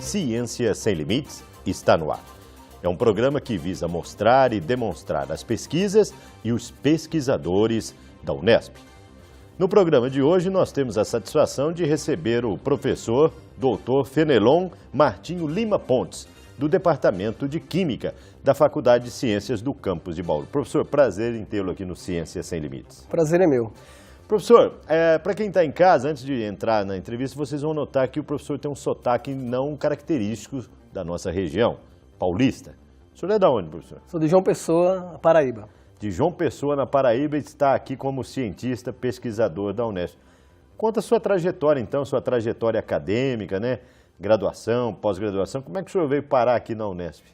Ciência Sem Limites está no ar. É um programa que visa mostrar e demonstrar as pesquisas e os pesquisadores da Unesp. No programa de hoje, nós temos a satisfação de receber o professor Dr. Fenelon Martinho Lima Pontes, do Departamento de Química da Faculdade de Ciências do campus de Bauru. Professor, prazer em tê-lo aqui no Ciência Sem Limites. Prazer é meu. Professor, para quem está em casa, antes de entrar na entrevista, vocês vão notar que o professor tem um sotaque não característico da nossa região, paulista. O senhor é da onde, professor? Sou de João Pessoa, Paraíba. De João Pessoa, na Paraíba, e está aqui como cientista pesquisador da Unesp. Conta a sua trajetória, então, sua trajetória acadêmica, né? Graduação, pós-graduação. Como é que o senhor veio parar aqui na Unesp?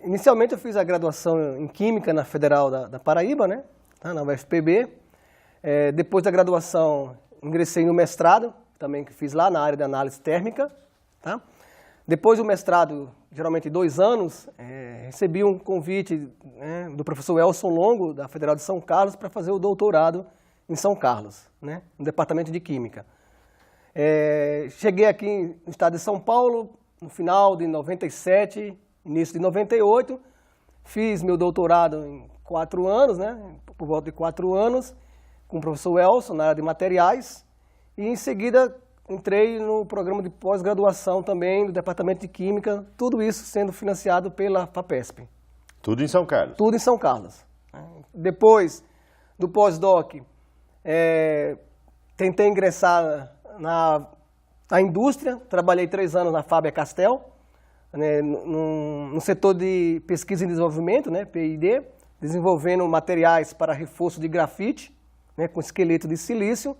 Inicialmente eu fiz a graduação em Química na Federal da Paraíba, né? Na UFPB. Depois da graduação, ingressei no mestrado, também que fiz lá na área de análise térmica. Tá? Depois do mestrado, geralmente 2 anos, recebi um convite do professor Elson Longo, da Federal de São Carlos, para fazer o doutorado em São Carlos, né? No Departamento de Química. Cheguei aqui no estado de São Paulo, no final de 97, início de 98, fiz meu doutorado em 4 anos, né? Por volta de 4 anos, com o professor Elson, na área de materiais, e em seguida entrei no programa de pós-graduação também do Departamento de Química, tudo isso sendo financiado pela FAPESP. Tudo em São Carlos? Tudo em São Carlos. Depois do pós-doc, tentei ingressar na indústria, trabalhei 3 anos na Faber-Castell, né, no setor de pesquisa e desenvolvimento, né, P&D, desenvolvendo materiais para reforço de grafite, né, com esqueleto de silício.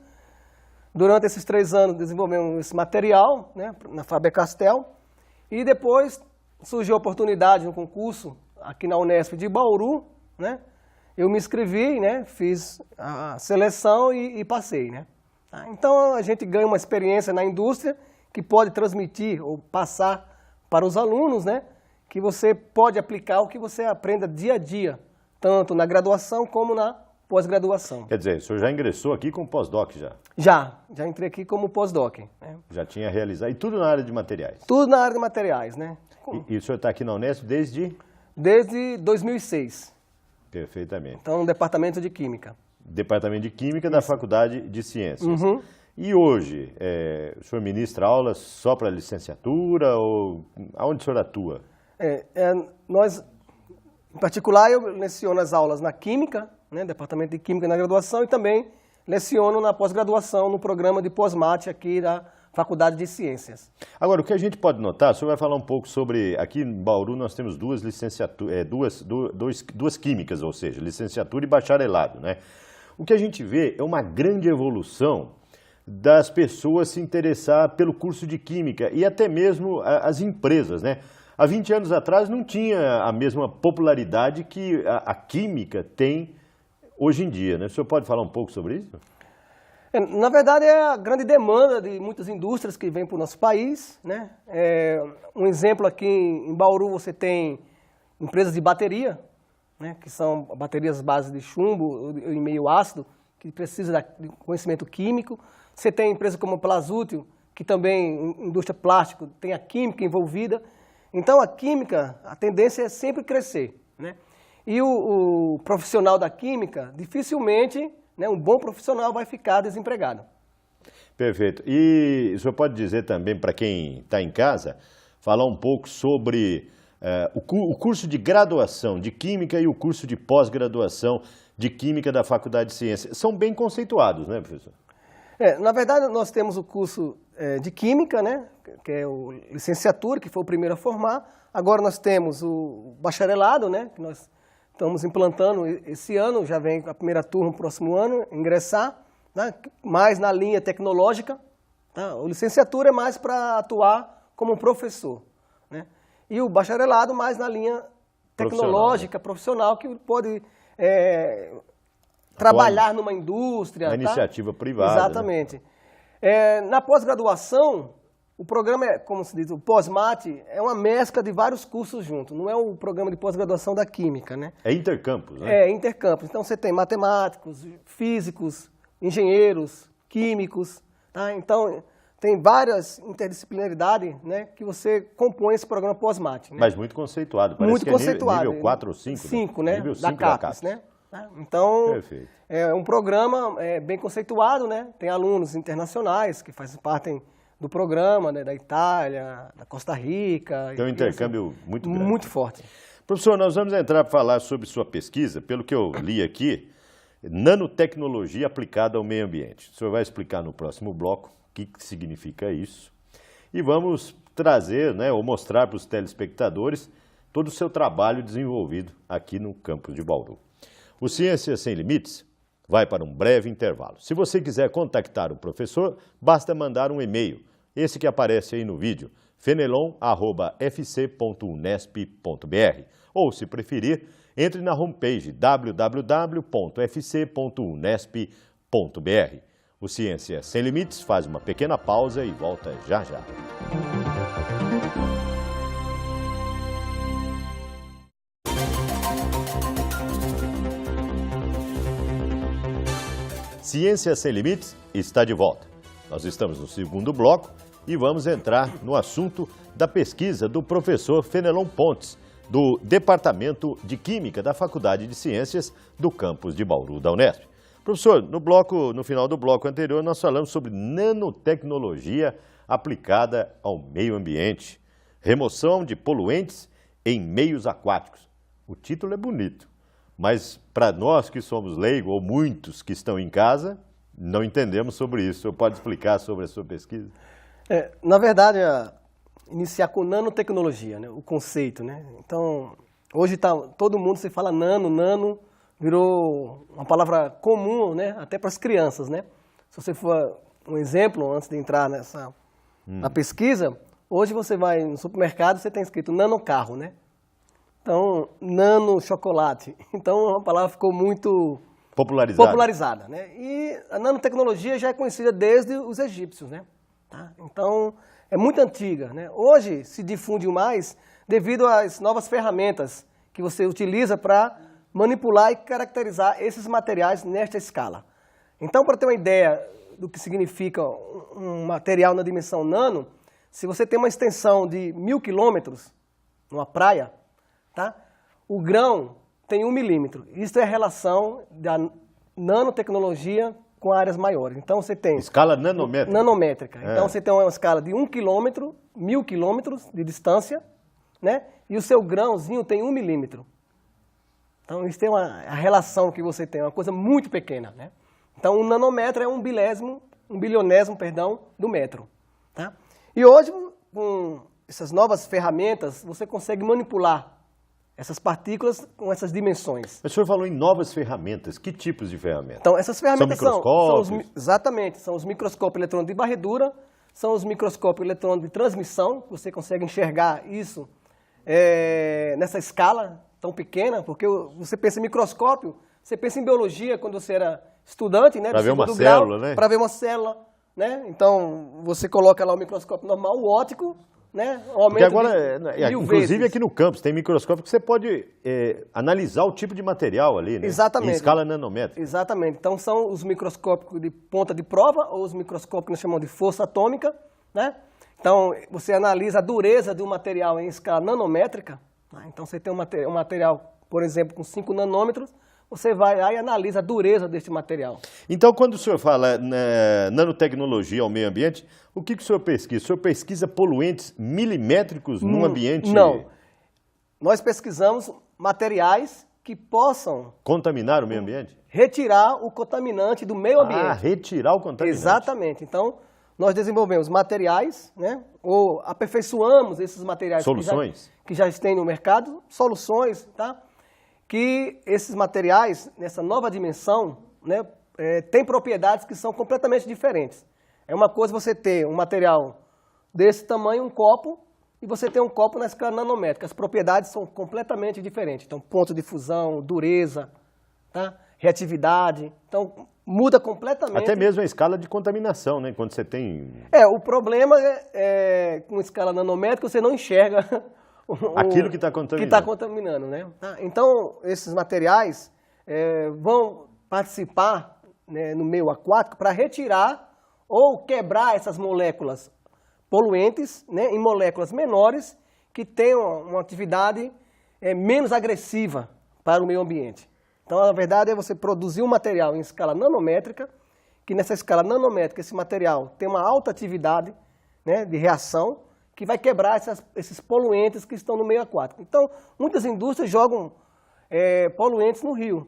Durante esses 3 anos desenvolvemos esse material, né, na Faber-Castell, e depois surgiu a oportunidade no concurso aqui na Unesp de Bauru, né, eu me inscrevi, né, fiz a seleção e passei, né. Então a gente ganha uma experiência na indústria que pode transmitir ou passar para os alunos, né, que você pode aplicar o que você aprenda dia a dia, tanto na graduação como na pós-graduação. Quer dizer, o senhor já ingressou aqui com pós-doc já? Já entrei aqui como pós-doc. Né? Já tinha realizado, e tudo na área de materiais? Tudo na área de materiais, né? E o senhor está aqui na Unesp desde? Desde 2006. Perfeitamente. Então, no Departamento de Química. Departamento de Química da Faculdade de Ciências. Uhum. E hoje, o senhor ministra aulas só para licenciatura ou aonde o senhor atua? Nós, em particular, eu leciono as aulas na Química, né, Departamento de Química na graduação, e também leciono na pós-graduação no programa de pós-mate aqui da Faculdade de Ciências. Agora, o que a gente pode notar, o senhor vai falar um pouco sobre, aqui em Bauru nós temos 2 licenciaturas, duas químicas, ou seja, licenciatura e bacharelado, né? O que a gente vê é uma grande evolução das pessoas se interessar pelo curso de Química e até mesmo as empresas, né? Há 20 anos atrás não tinha a mesma popularidade que a Química tem hoje em dia, né? O senhor pode falar um pouco sobre isso? Na verdade, é a grande demanda de muitas indústrias que vêm para o nosso país, né? Um exemplo aqui em Bauru, você tem empresas de bateria, né? Que são baterias base de chumbo em meio ácido, que precisa de conhecimento químico. Você tem empresas como a Plazútil, que também, indústria plástico, tem a química envolvida. Então, a química, a tendência é sempre crescer, né? E o profissional da química, dificilmente, né, um bom profissional vai ficar desempregado. Perfeito. E o senhor pode dizer também, para quem está em casa, falar um pouco sobre o curso de graduação de Química e o curso de pós-graduação de Química da Faculdade de Ciências. São bem conceituados, né, professor? Na verdade, nós temos o curso de Química, né, que é o licenciatura, que foi o primeiro a formar. Agora nós temos o bacharelado, né, que nós estamos implantando esse ano, já vem a primeira turma no próximo ano, ingressar, né, mais na linha tecnológica. Tá? O licenciatura é mais para atuar como professor, né? E o bacharelado mais na linha tecnológica, profissional, que pode trabalhar numa indústria. Na iniciativa privada. Exatamente. Né? Na pós-graduação, o programa é, como se diz, o pós-mate é uma mescla de vários cursos juntos, não é o programa de pós-graduação da Química, né? É intercampus, né? É, intercampus. Então você tem matemáticos, físicos, engenheiros, químicos, tá? Então tem várias interdisciplinaridades, né, que você compõe esse programa pós-mate. Né? Mas muito conceituado, parece muito que conceituado. Nível 4 ou 5. 5, né? Nível 5 da CAPES, né? Então, perfeito. é um programa bem conceituado, né? Tem alunos internacionais que fazem parte do programa, né? Da Itália, da Costa Rica. Tem um intercâmbio assim, muito grande. Muito forte. Professor, nós vamos entrar para falar sobre sua pesquisa, pelo que eu li aqui, nanotecnologia aplicada ao meio ambiente. O senhor vai explicar no próximo bloco o que significa isso. E vamos trazer, né, ou mostrar para os telespectadores todo o seu trabalho desenvolvido aqui no campus de Bauru. O Ciências Sem Limites vai para um breve intervalo. Se você quiser contactar o professor, basta mandar um e-mail, esse que aparece aí no vídeo, fenelon@fc.unesp.br. Ou, se preferir, entre na homepage www.fc.unesp.br. O Ciências Sem Limites faz uma pequena pausa e volta já já. Ciências Sem Limites está de volta. Nós estamos no segundo bloco e vamos entrar no assunto da pesquisa do professor Fenelon Pontes, do Departamento de Química da Faculdade de Ciências do campus de Bauru da Unesp. Professor, no final do bloco anterior, nós falamos sobre nanotecnologia aplicada ao meio ambiente, remoção de poluentes em meios aquáticos. O título é bonito, mas para nós que somos leigos, ou muitos que estão em casa, não entendemos sobre isso. O senhor pode explicar sobre a sua pesquisa? Na verdade, iniciar com nanotecnologia, né? O conceito, né? Então, hoje todo mundo se fala nano, virou uma palavra comum, né? Até para as crianças, né? Se você for um exemplo, antes de entrar na pesquisa, hoje você vai no supermercado, você tem escrito nanocarro, né? Então, nano chocolate. Então, a palavra ficou muito popularizada, né? E a nanotecnologia já é conhecida desde os egípcios, né? Tá? Então, é muito antiga, né? Hoje se difunde mais devido às novas ferramentas que você utiliza para manipular e caracterizar esses materiais nesta escala. Então, para ter uma ideia do que significa um material na dimensão nano, se você tem uma extensão de 1000 quilômetros numa praia, tá? O grão tem 1 milímetro. Isso é a relação da nanotecnologia com áreas maiores. Então você tem... Escala nanométrica. Nanométrica. Então você tem uma escala de 1 quilômetro, 1000 quilômetros de distância, né? E o seu grãozinho tem 1 milímetro. Então isso tem a relação que você tem, uma coisa muito pequena, né? Então um nanômetro é um bilionésimo, do metro. Tá? E hoje, com essas novas ferramentas, você consegue manipular essas partículas com essas dimensões. O senhor falou em novas ferramentas. Que tipos de ferramentas? Então, essas ferramentas são microscópios? Exatamente, são os microscópios eletrônicos de varredura, são os microscópios eletrônicos de transmissão, você consegue enxergar isso nessa escala tão pequena, porque você pensa em microscópio, você pensa em biologia quando você era estudante, né? Para ver uma célula, né? Para ver uma célula, né? Então, você coloca lá o microscópio normal, o óptico, né? Porque agora, inclusive aqui no campus, tem microscópio que você pode analisar o tipo de material ali, né? Exatamente. Em escala nanométrica. Exatamente. Então, são os microscópios de ponta de prova, ou os microscópios que nós chamamos de força atômica, né? Então, você analisa a dureza de um material em escala nanométrica. Né? Então, você tem um material, por exemplo, com 5 nanômetros, você vai lá e analisa a dureza deste material. Então, quando o senhor fala nanotecnologia ao meio ambiente, o que o senhor pesquisa? O senhor pesquisa poluentes milimétricos num ambiente... Não. Nós pesquisamos materiais que possam... contaminar o meio ambiente? Retirar o contaminante do meio ambiente. Ah, retirar o contaminante. Exatamente. Então, nós desenvolvemos materiais, né, ou aperfeiçoamos esses materiais que já têm no mercado, soluções, tá? Que esses materiais, nessa nova dimensão, né, têm propriedades que são completamente diferentes. É uma coisa você ter um material desse tamanho, um copo, e você ter um copo na escala nanométrica. As propriedades são completamente diferentes. Então, ponto de fusão, dureza, tá? Reatividade. Então, muda completamente. Até mesmo a escala de contaminação, né? Quando você tem... o problema com escala nanométrica, você não enxerga aquilo que está contaminando. Que está contaminando, né? Então, esses materiais vão participar, né, no meio aquático para retirar ou quebrar essas moléculas poluentes, né, em moléculas menores que tenham uma atividade menos agressiva para o meio ambiente. Então, a verdade é você produzir um material em escala nanométrica, que nessa escala nanométrica esse material tem uma alta atividade, né, de reação, que vai quebrar esses poluentes que estão no meio aquático. Então, muitas indústrias jogam poluentes no rio.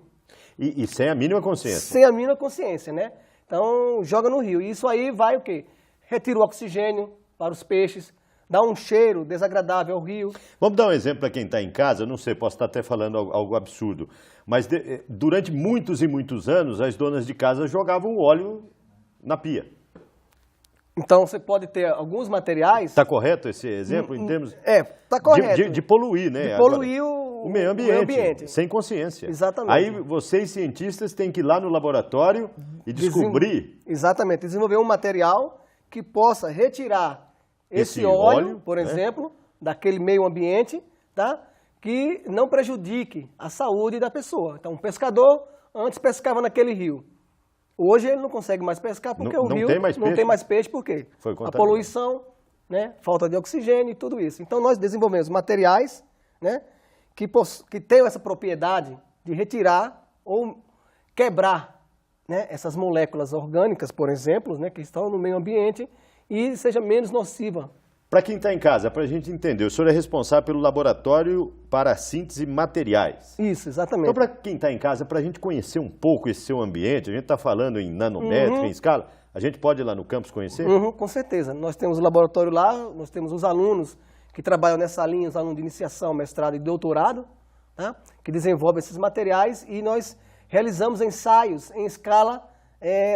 E sem a mínima consciência. Sem a mínima consciência, né? Então, joga no rio. E isso aí vai o quê? Retira o oxigênio para os peixes, dá um cheiro desagradável ao rio. Vamos dar um exemplo para quem está em casa, não sei, posso estar até falando algo absurdo, mas durante muitos e muitos anos as donas de casa jogavam óleo na pia. Então você pode ter alguns materiais... Está correto esse exemplo em termos... Está correto. De poluir, né? De poluir o meio ambiente, sem consciência. Exatamente. Aí vocês, cientistas, têm que ir lá no laboratório e descobrir... Exatamente, desenvolver um material que possa retirar esse óleo, por exemplo, daquele meio ambiente, tá? Que não prejudique a saúde da pessoa. Então, um pescador antes pescava naquele rio. Hoje ele não consegue mais pescar porque o rio não tem mais peixe, por quê? A poluição, né? Falta de oxigênio e tudo isso. Então nós desenvolvemos materiais, né? que tenham essa propriedade de retirar ou quebrar, né? Essas moléculas orgânicas, por exemplo, né? Que estão no meio ambiente e seja menos nociva. Para quem está em casa, para a gente entender, o senhor é responsável pelo laboratório para a síntese materiais. Isso, exatamente. Então, para quem está em casa, para a gente conhecer um pouco esse seu ambiente, a gente está falando em nanométrica, em escala, a gente pode ir lá no campus conhecer? Com certeza. Nós temos o laboratório lá, nós temos os alunos que trabalham nessa linha, os alunos de iniciação, mestrado e doutorado, tá? Que desenvolvem esses materiais e nós realizamos ensaios em escala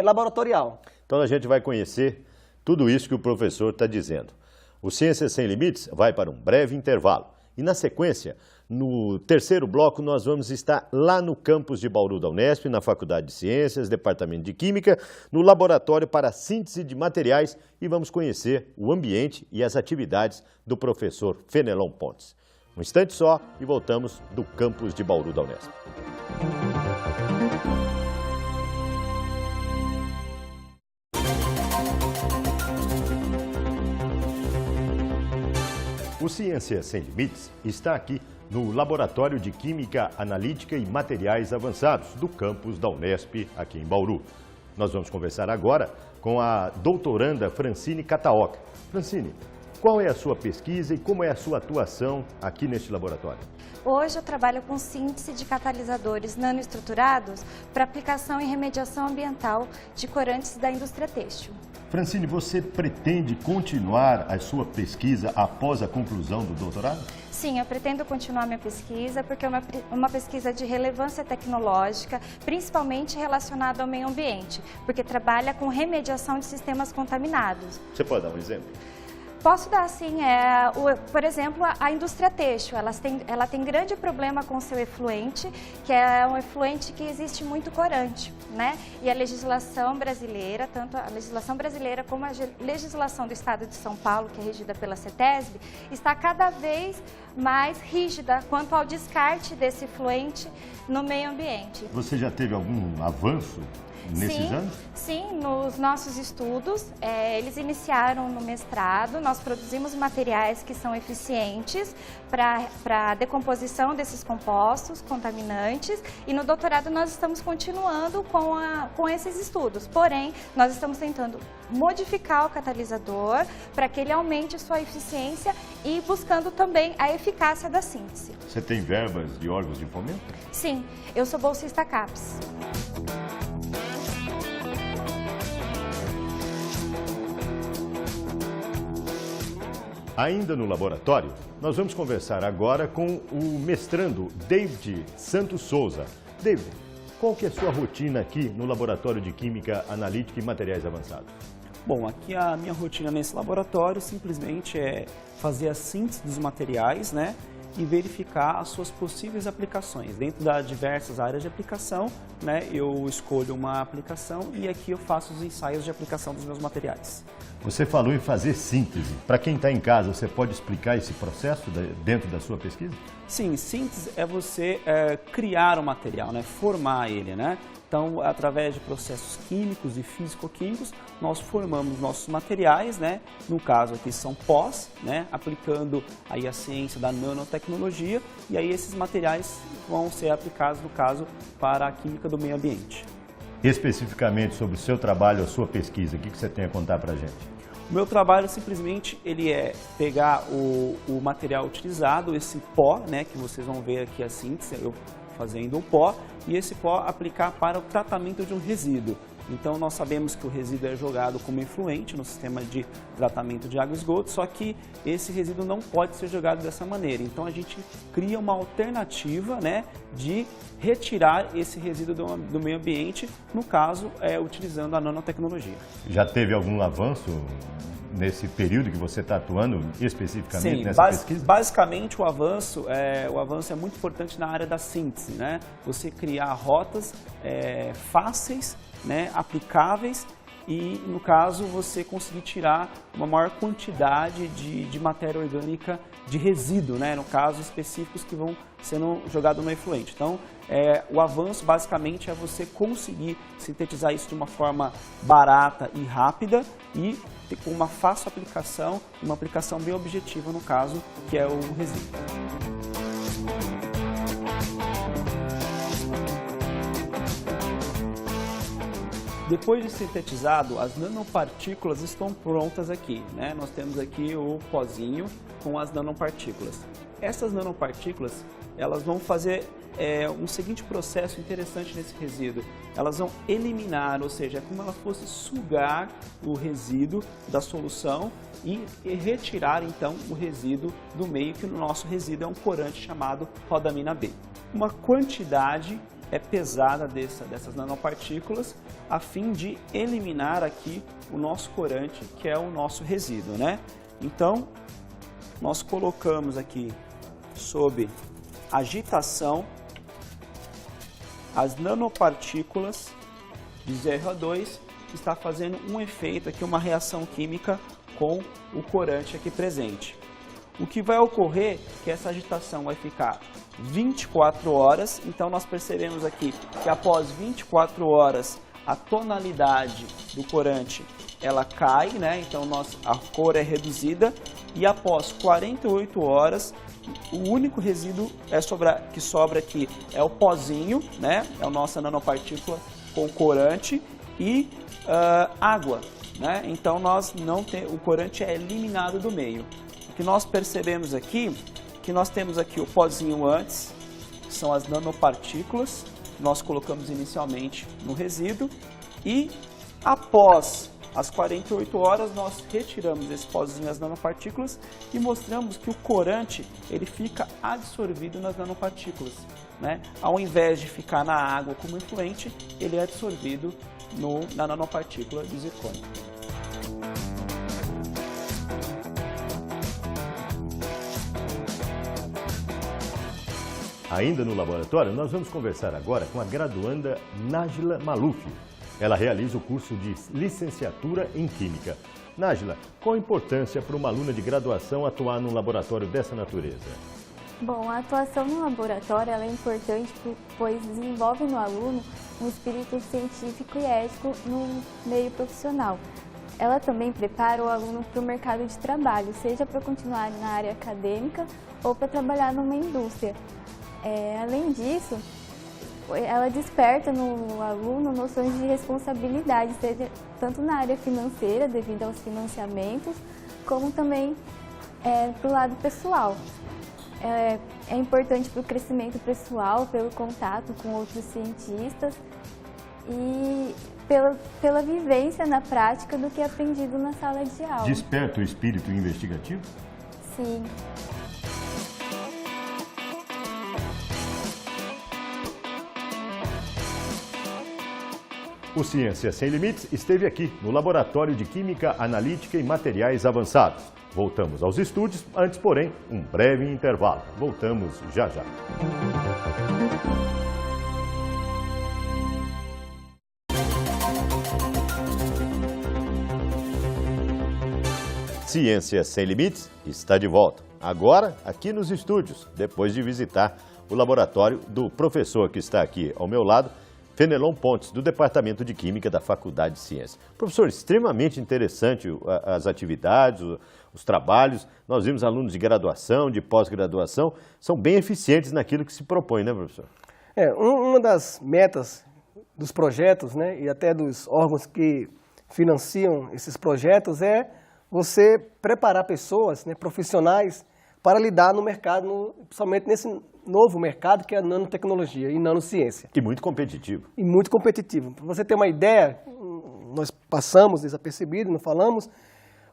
laboratorial. Então a gente vai conhecer tudo isso que o professor está dizendo. O Ciências Sem Limites vai para um breve intervalo. E na sequência, no terceiro bloco, nós vamos estar lá no campus de Bauru da Unesp, na Faculdade de Ciências, Departamento de Química, no Laboratório para a Síntese de Materiais e vamos conhecer o ambiente e as atividades do professor Fenelon Pontes. Um instante só e voltamos do campus de Bauru da Unesp. O Ciências Sem Limites está aqui no Laboratório de Química Analítica e Materiais Avançados do campus da Unesp, aqui em Bauru. Nós vamos conversar agora com a doutoranda Francine Kataoka. Francine, qual é a sua pesquisa e como é a sua atuação aqui neste laboratório? Hoje eu trabalho com síntese de catalisadores nanoestruturados para aplicação e remediação ambiental de corantes da indústria têxtil. Francine, você pretende continuar a sua pesquisa após a conclusão do doutorado? Sim, eu pretendo continuar minha pesquisa porque é uma pesquisa de relevância tecnológica, principalmente relacionada ao meio ambiente, porque trabalha com remediação de sistemas contaminados. Você pode dar um exemplo? Posso dar, sim. Por exemplo, a indústria têxtil, ela tem grande problema com o seu efluente, que é um efluente que existe muito corante, né? E a legislação brasileira, tanto a legislação brasileira como a legislação do Estado de São Paulo, que é regida pela CETESB, está cada vez mais rígida quanto ao descarte desse efluente no meio ambiente. Você já teve algum avanço nesses anos? Sim, nos nossos estudos, eles iniciaram no mestrado, nós produzimos materiais que são eficientes para a decomposição desses compostos contaminantes e no doutorado nós estamos continuando com esses estudos, porém nós estamos tentando modificar o catalisador para que ele aumente sua eficiência e buscando também a eficácia da síntese. Você tem verbas de órgãos de fomento? Sim, eu sou bolsista CAPES. Ainda no laboratório, nós vamos conversar agora com o mestrando David Santos Souza. David, qual que é a sua rotina aqui no Laboratório de Química Analítica e Materiais Avançados? Bom, aqui a minha rotina nesse laboratório simplesmente é fazer a síntese dos materiais, né? E verificar as suas possíveis aplicações. Dentro das diversas áreas de aplicação, né, eu escolho uma aplicação e aqui eu faço os ensaios de aplicação dos meus materiais. Você falou em fazer síntese. Para quem está em casa, você pode explicar esse processo dentro da sua pesquisa? Sim, síntese é você criar o material, né? Formar ele, né? Então, através de processos químicos e físico-químicos, nós formamos nossos materiais, né? No caso aqui são pós, né? Aplicando aí a ciência da nanotecnologia, e aí esses materiais vão ser aplicados, no caso, para a química do meio ambiente. Especificamente sobre o seu trabalho, a sua pesquisa, o que você tem a contar para a gente? O meu trabalho simplesmente ele é pegar o material utilizado, esse pó, né, que vocês vão ver aqui a síntese, eu fazendo o pó, e esse pó aplicar para o tratamento de um resíduo. Então nós sabemos que o resíduo é jogado como efluente no sistema de tratamento de água e esgoto, só que esse resíduo não pode ser jogado dessa maneira. Então a gente cria uma alternativa, né, de retirar esse resíduo do meio ambiente, no caso, utilizando a nanotecnologia. Já teve algum avanço nesse período que você está atuando especificamente Sim, nessa pesquisa? Basicamente o avanço é muito importante na área da síntese, né? Você criar rotas fáceis, né, aplicáveis e, no caso, você conseguir tirar uma maior quantidade de matéria orgânica de resíduo, né, no caso, específicos que vão sendo jogados no efluente. Então, o avanço, basicamente, é você conseguir sintetizar isso de uma forma barata e rápida e com uma fácil aplicação, uma aplicação bem objetiva, no caso, que é o resíduo. Depois de sintetizado, as nanopartículas estão prontas aqui, né? Nós temos aqui o pozinho com as nanopartículas. Essas nanopartículas, elas vão fazer um seguinte processo interessante nesse resíduo. Elas vão eliminar, ou seja, é como ela fosse sugar o resíduo da solução e retirar, então, o resíduo do meio, que no nosso resíduo é um corante chamado rodamina B. Uma quantidade pesada dessas nanopartículas, a fim de eliminar aqui o nosso corante, que é o nosso resíduo, né? Então, nós colocamos aqui sob agitação as nanopartículas de 0,2, que está fazendo um efeito aqui, uma reação química com o corante aqui presente. O que vai ocorrer é que essa agitação vai ficar 24 horas, então nós percebemos aqui que após 24 horas a tonalidade do corante ela cai, né? Então a cor é reduzida, e após 48 horas o único resíduo que sobra aqui é o pozinho, né? É a nossa nanopartícula com corante e água, né? Então o corante é eliminado do meio. O que nós percebemos aqui, que nós temos aqui o pozinho antes, que são as nanopartículas, que nós colocamos inicialmente no resíduo, e após as 48 horas nós retiramos esse pozinho, as nanopartículas, e mostramos que o corante ele fica absorvido nas nanopartículas, né? Ao invés de ficar na água como efluente, ele é absorvido na nanopartícula de zircônio. Ainda no laboratório, nós vamos conversar agora com a graduanda Nájila Maluf. Ela realiza o curso de licenciatura em Química. Nájila, qual a importância para uma aluna de graduação atuar num laboratório dessa natureza? Bom, a atuação no laboratório ela é importante pois desenvolve no aluno um espírito científico e ético no meio profissional. Ela também prepara o aluno para o mercado de trabalho, seja para continuar na área acadêmica ou para trabalhar numa indústria. Além disso, ela desperta no aluno noções de responsabilidade, seja tanto na área financeira, devido aos financiamentos, como também para o lado pessoal. É importante para o crescimento pessoal, pelo contato com outros cientistas e pela vivência na prática do que é aprendido na sala de aula. Desperta o espírito investigativo? Sim. O Ciência Sem Limites esteve aqui no Laboratório de Química Analítica e Materiais Avançados. Voltamos aos estúdios, antes, porém, um breve intervalo. Voltamos já já. Ciência Sem Limites está de volta. Agora, aqui nos estúdios, depois de visitar o laboratório do professor que está aqui ao meu lado, Fenelon Pontes, do Departamento de Química da Faculdade de Ciências. Professor, extremamente interessante as atividades, os trabalhos. Nós vimos alunos de graduação, de pós-graduação, são bem eficientes naquilo que se propõe, né, professor? Uma das metas dos projetos, né, e até dos órgãos que financiam esses projetos é você preparar pessoas, né, profissionais, para lidar no mercado, principalmente nesse novo mercado que é a nanotecnologia e nanociência. E muito competitivo. E muito competitivo. Para você ter uma ideia, nós passamos desapercebido, não falamos,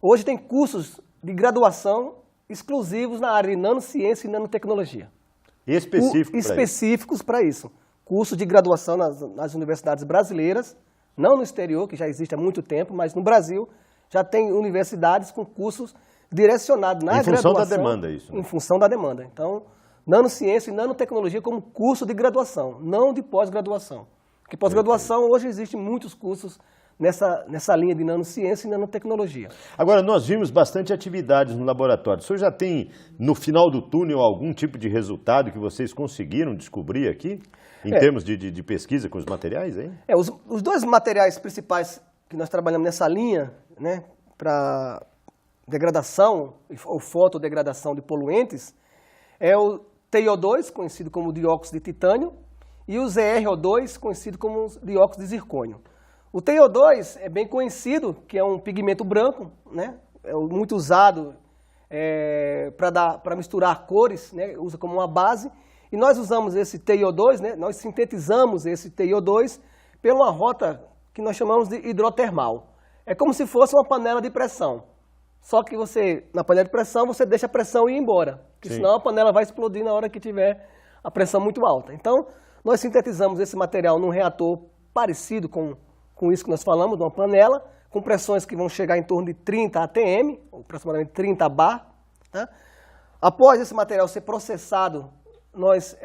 hoje tem cursos de graduação exclusivos na área de nanociência e nanotecnologia. Específicos para isso. Curso de graduação nas universidades brasileiras, não no exterior, que já existe há muito tempo, mas no Brasil já tem universidades com cursos direcionados na graduação. Em função da demanda, isso. Né? Em função da demanda. Então, nanociência e nanotecnologia como curso de graduação, não de pós-graduação. Porque pós-graduação, hoje existem muitos cursos nessa linha de nanociência e nanotecnologia. Agora, nós vimos bastante atividades no laboratório. O senhor já tem, no final do túnel, algum tipo de resultado que vocês conseguiram descobrir aqui? Em termos de pesquisa com os materiais, hein? Os dois materiais principais que nós trabalhamos nessa linha, né, para degradação ou fotodegradação de poluentes, é o TiO2, conhecido como dióxido de titânio, e o ZrO2, conhecido como dióxido de zircônio. O TiO2 é bem conhecido, que é um pigmento branco, né, é muito usado para misturar cores, né, usa como uma base. E nós usamos esse TiO2, né, nós sintetizamos esse TiO2 pela uma rota que nós chamamos de hidrotermal. É como se fosse uma panela de pressão. Só que na panela de pressão, você deixa a pressão ir embora. Porque senão a panela vai explodir na hora que tiver a pressão muito alta. Então, nós sintetizamos esse material num reator parecido com isso que nós falamos, de uma panela, com pressões que vão chegar em torno de 30 atm, ou aproximadamente 30 bar. Tá? Após esse material ser processado, nós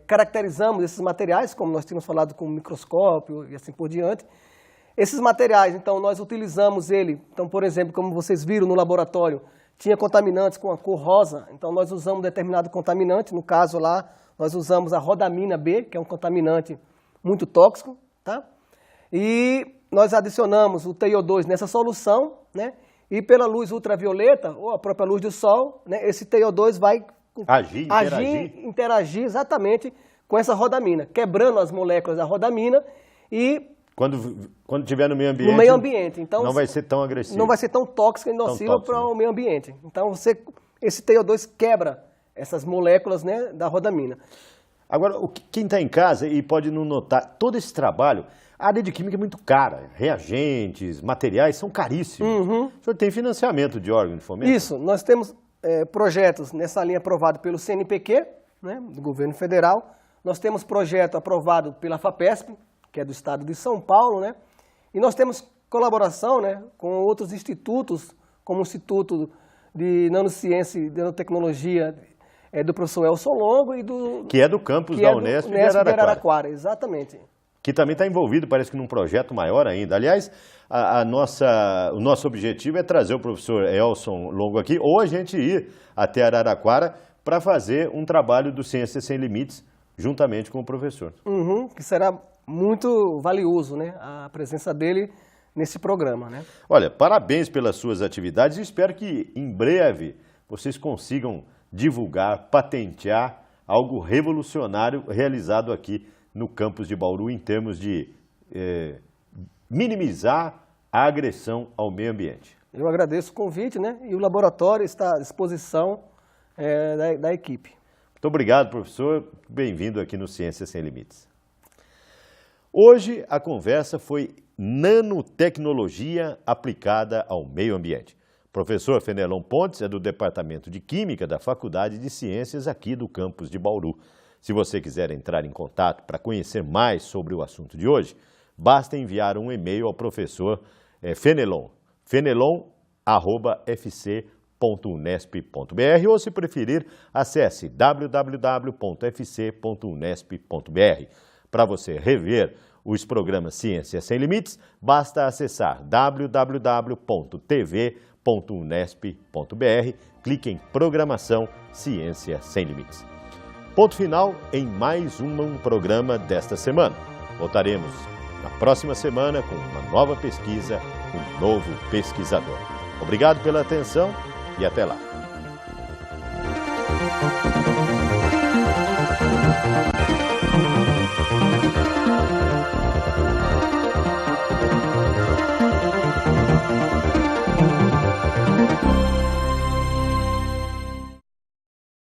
caracterizamos esses materiais, como nós tínhamos falado com microscópio e assim por diante. Esses materiais, então, nós utilizamos ele, então, por exemplo, como vocês viram no laboratório, tinha contaminantes com a cor rosa, então nós usamos determinado contaminante, no caso lá, nós usamos a rodamina B, que é um contaminante muito tóxico, tá? E nós adicionamos o TiO2 nessa solução, né? E pela luz ultravioleta, ou a própria luz do sol, né, esse TiO2 vai interagir exatamente com essa rodamina, quebrando as moléculas da rodamina e... Quando estiver no meio ambiente, então, não vai ser tão agressivo. Não vai ser tão tóxico e nocivo para o meio ambiente. Então, esse TiO2 quebra essas moléculas, né, da rodamina. Agora, quem está em casa e pode não notar, todo esse trabalho, a área de química é muito cara. Reagentes, materiais são caríssimos. Uhum. O senhor tem financiamento de órgão de fomento? Isso, nós temos projetos nessa linha aprovado pelo CNPq, né, do governo federal. Nós temos projeto aprovado pela FAPESP, que é do estado de São Paulo, né? E nós temos colaboração, né, com outros institutos, como o Instituto de Nanociência e Nanotecnologia do professor Elson Longo e do... Que é do campus da Unesp de Araraquara. Exatamente. Que também está envolvido, parece que num projeto maior ainda. Aliás, o nosso objetivo é trazer o professor Elson Longo aqui, ou a gente ir até Araraquara para fazer um trabalho do Ciências Sem Limites, juntamente com o professor. Uhum, que será muito valioso, né, a presença dele nesse programa, né? Olha, parabéns pelas suas atividades e espero que em breve vocês consigam divulgar, patentear algo revolucionário realizado aqui no campus de Bauru em termos de minimizar a agressão ao meio ambiente. Eu agradeço o convite, né, e o laboratório está à disposição da equipe. Muito obrigado, professor. Bem-vindo aqui no Ciências Sem Limites. Hoje a conversa foi nanotecnologia aplicada ao meio ambiente. O professor Fenelon Pontes é do Departamento de Química da Faculdade de Ciências aqui do campus de Bauru. Se você quiser entrar em contato para conhecer mais sobre o assunto de hoje, basta enviar um e-mail ao professor Fenelon, fenelon@fc.unesp.br ou, se preferir, acesse www.fc.unesp.br. Para você rever os programas Ciências Sem Limites, basta acessar www.tv.fc.unesp.br. clique em Programação Ciência Sem Limites. Ponto final em mais um programa desta semana. Voltaremos na próxima semana com uma nova pesquisa, um novo pesquisador. Obrigado pela atenção e até lá.